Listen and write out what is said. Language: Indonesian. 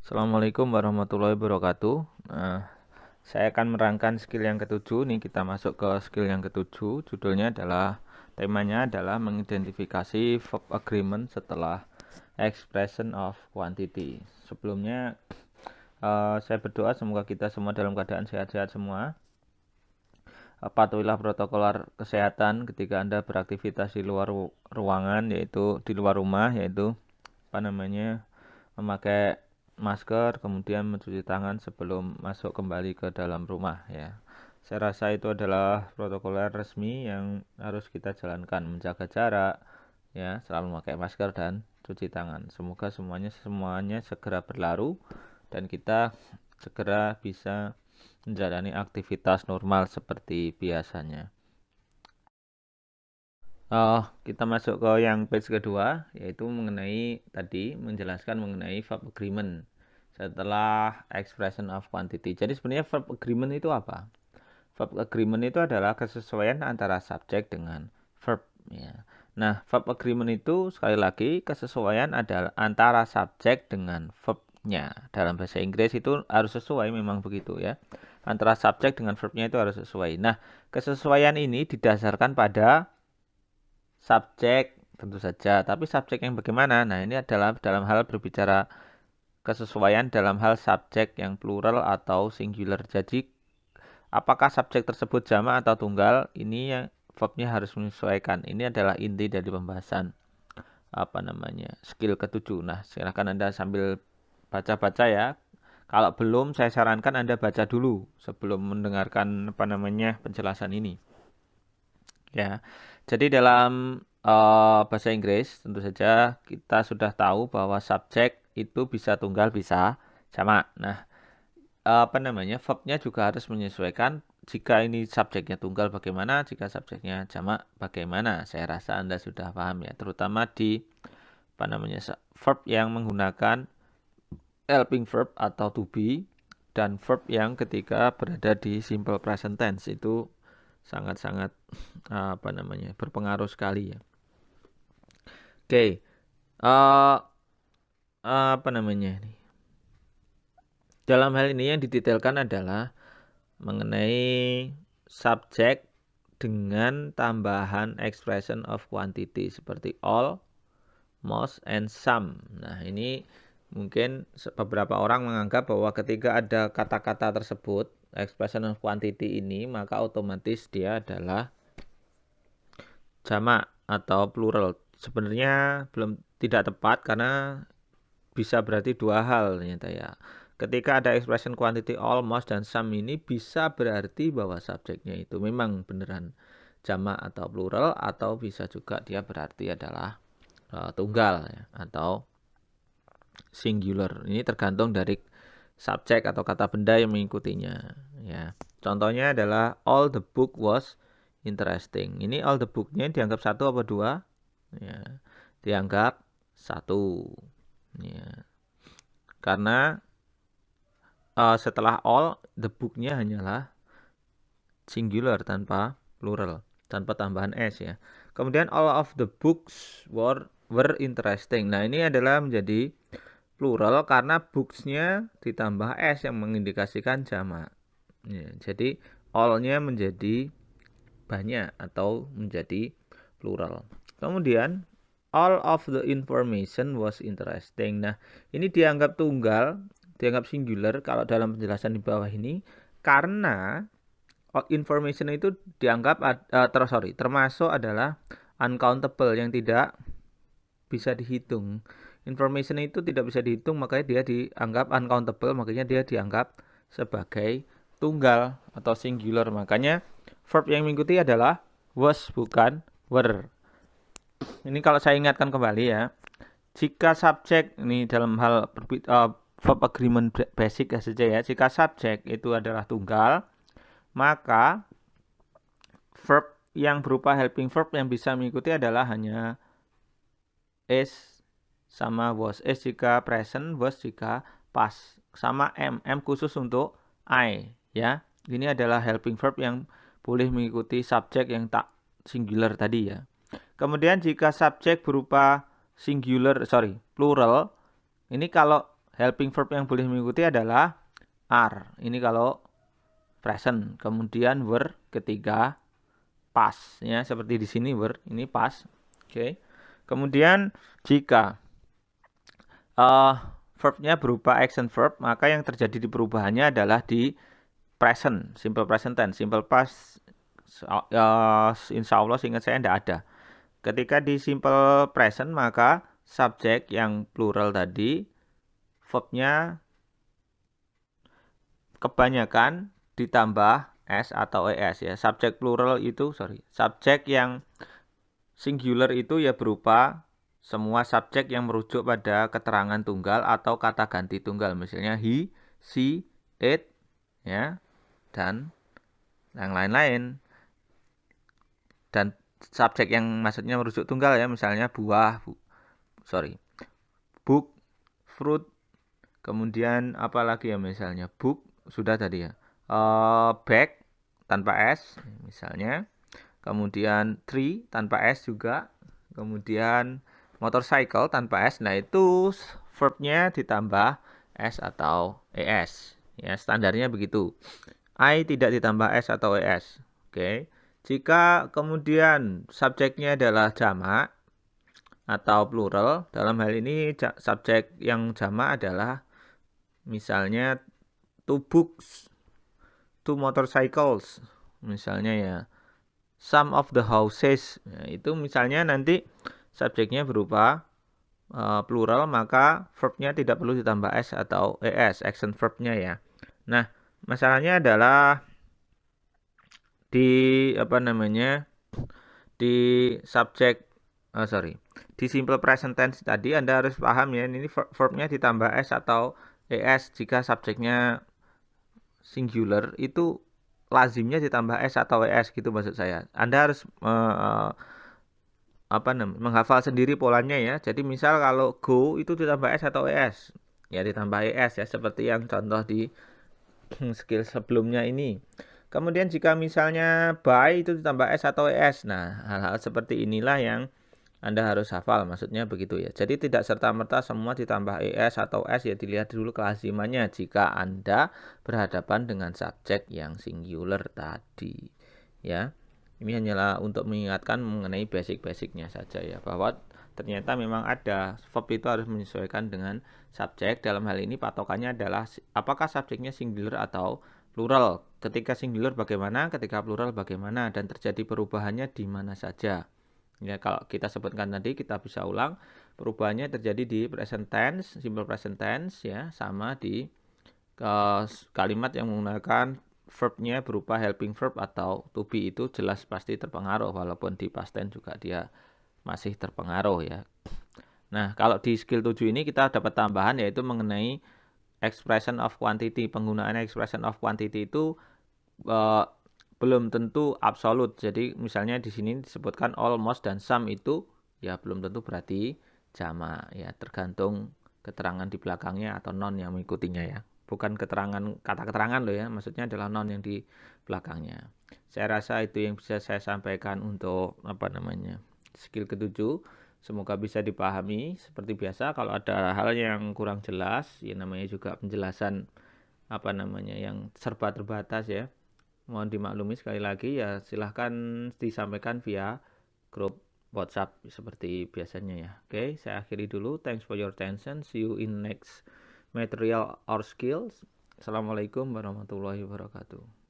Assalamualaikum warahmatullahi wabarakatuh. Saya akan menerangkan skill yang ketujuh. Nih kita masuk ke skill yang ketujuh. Temanya adalah mengidentifikasi verb agreement setelah expression of quantity. Sebelumnya saya berdoa semoga kita semua dalam keadaan sehat-sehat semua. Patuhilah protokol kesehatan ketika Anda beraktivitas di luar ruangan, yaitu di luar rumah, yaitu memakai masker, kemudian mencuci tangan sebelum masuk kembali ke dalam rumah ya. Saya rasa itu adalah protokoler resmi yang harus kita jalankan, menjaga jarak ya, selalu memakai masker dan cuci tangan. Semoga semuanya segera berlalu dan kita segera bisa menjalani aktivitas normal seperti biasanya. Kita masuk ke yang page kedua, yaitu menjelaskan mengenai verb agreement setelah expression of quantity. Jadi sebenarnya verb agreement itu apa? Verb agreement itu adalah kesesuaian antara subjek dengan verb ya. Nah, verb agreement itu sekali lagi kesesuaian adalah antara subjek dengan verbnya. Dalam bahasa Inggris itu harus sesuai, memang begitu ya. Antara subjek dengan verbnya itu harus sesuai. Nah, kesesuaian ini didasarkan pada subjek tentu saja, tapi subjek yang bagaimana? Nah, ini adalah dalam hal berbicara kesesuaian dalam hal subjek yang plural atau singular. Jadi, apakah subjek tersebut jamak atau tunggal? Ini yang verbnya harus menyesuaikan. Ini adalah inti dari pembahasan skill ketujuh. Nah, silakan Anda sambil baca-baca ya. Kalau belum, saya sarankan Anda baca dulu sebelum mendengarkan penjelasan ini. Ya, jadi dalam bahasa Inggris tentu saja kita sudah tahu bahwa subjek itu bisa tunggal, bisa jamak. Nah, verbnya juga harus menyesuaikan. Jika ini subjeknya tunggal bagaimana, jika subjeknya jamak bagaimana. Saya rasa Anda sudah paham ya, terutama di verb yang menggunakan helping verb atau to be dan verb yang ketika berada di simple present tense itu sangat-sangat berpengaruh sekali ya. Oke. Dalam hal ini yang didetailkan adalah mengenai subjek dengan tambahan expression of quantity seperti all, most, and some. Nah, ini mungkin beberapa orang menganggap bahwa ketika ada kata-kata tersebut, expression of quantity ini, maka otomatis dia adalah jamak atau plural. Sebenarnya tidak tepat karena bisa berarti dua hal ternyata ya. Ketika ada expression quantity almost dan some ini bisa berarti bahwa subjeknya itu memang beneran jamak atau plural, atau bisa juga dia berarti adalah tunggal ya, atau singular. Ini tergantung dari subjek atau kata benda yang mengikutinya ya. Contohnya adalah all the book was interesting. Ini all the book-nya dianggap satu apa dua? Ya, dianggap satu. Ya. Karena setelah all, the book-nya hanyalah singular tanpa plural, tanpa tambahan s ya. Kemudian all of the books were interesting. Nah, ini adalah menjadi plural karena books-nya ditambah s yang mengindikasikan jamak. Ya, jadi all-nya menjadi banyak atau menjadi plural. Kemudian all of the information was interesting. Nah, ini dianggap tunggal, dianggap singular kalau dalam penjelasan di bawah ini karena information itu dianggap termasuk adalah uncountable yang tidak bisa dihitung. Information itu tidak bisa dihitung, makanya dia dianggap uncountable, makanya dia dianggap sebagai tunggal atau singular. Makanya verb yang mengikuti adalah was bukan were. Ini kalau saya ingatkan kembali ya. Jika subjek ini dalam hal verb agreement basic saja ya. Jika subjek itu adalah tunggal, maka verb yang berupa helping verb yang bisa mengikuti adalah hanya is sama was. Is jika present, was jika past. Sama M khusus untuk I ya. Ini adalah helping verb yang boleh mengikuti subjek yang tak singular tadi ya. Kemudian jika subjek berupa plural, ini kalau helping verb yang boleh mengikuti adalah are. Ini kalau present. Kemudian were ketiga past ya, seperti di sini were, ini past. Oke. Kemudian jika verbnya berupa action verb, maka yang terjadi di perubahannya adalah di present, simple present tense, simple past. Insya Allah seingat saya tidak ada. Ketika di simple present maka subjek yang plural tadi verbnya kebanyakan ditambah s atau es ya. Subjek plural itu subjek yang singular itu ya berupa semua subjek yang merujuk pada keterangan tunggal atau kata ganti tunggal, misalnya he, she, it ya, dan yang lain-lain. Dan subjek yang maksudnya merujuk tunggal ya, misalnya buah, book, fruit, kemudian apa lagi ya, misalnya book sudah tadi ya, bag tanpa s misalnya, kemudian tree tanpa s juga, kemudian motorcycle tanpa s. Nah itu verbnya ditambah s atau es ya, standarnya begitu. I tidak ditambah s atau es. Oke. Jika kemudian subjeknya adalah jamak atau plural, dalam hal ini subjek yang jamak adalah misalnya two books, two motorcycles misalnya ya, some of the houses. Nah, itu misalnya nanti subjeknya berupa plural, maka verbnya tidak perlu ditambah s atau es, action verbnya ya. Nah, masalahnya adalah di di subjek di simple present tense tadi Anda harus paham ya, ini verbnya ditambah s atau es. Jika subjeknya singular itu lazimnya ditambah s atau es gitu maksud saya. Anda harus menghafal sendiri polanya ya. Jadi misal kalau go itu ditambah s atau es ya, ditambah es ya, seperti yang contoh di skill sebelumnya ini. Kemudian jika misalnya buy itu ditambah s atau es. Nah, hal-hal seperti inilah yang Anda harus hafal, maksudnya begitu ya. Jadi tidak serta-merta semua ditambah es atau s ya, dilihat dulu kelazimannya jika Anda berhadapan dengan subjek yang singular tadi. Ya. Ini hanyalah untuk mengingatkan mengenai basic-basicnya saja ya, bahwa ternyata memang ada verb itu harus menyesuaikan dengan subjek. Dalam hal ini patokannya adalah apakah subjeknya singular atau plural. Ketika singular bagaimana, ketika plural bagaimana, dan terjadi perubahannya di mana saja. Ya, kalau kita sebutkan tadi kita bisa ulang, perubahannya terjadi di present tense, simple present tense ya, sama di kalimat yang menggunakan verbnya berupa helping verb atau to be, itu jelas pasti terpengaruh, walaupun di past tense juga dia masih terpengaruh ya. Nah, kalau di skill 7 ini kita dapat tambahan yaitu mengenai expression of quantity. Penggunaan expression of quantity itu belum tentu absolut. Jadi misalnya di sini disebutkan almost dan some, itu ya belum tentu berarti jamak ya, tergantung keterangan di belakangnya atau non yang mengikutinya ya. Bukan kata keterangan loh ya, maksudnya adalah non yang di belakangnya. Saya rasa itu yang bisa saya sampaikan untuk skill ke-7. Semoga bisa dipahami. Seperti biasa kalau ada hal yang kurang jelas ya, namanya juga penjelasan yang serba terbatas ya, mohon dimaklumi sekali lagi ya. Silahkan disampaikan via grup WhatsApp seperti biasanya ya. Oke, saya akhiri dulu. Thanks for your attention. See you in next material or skills. Assalamualaikum warahmatullahi wabarakatuh.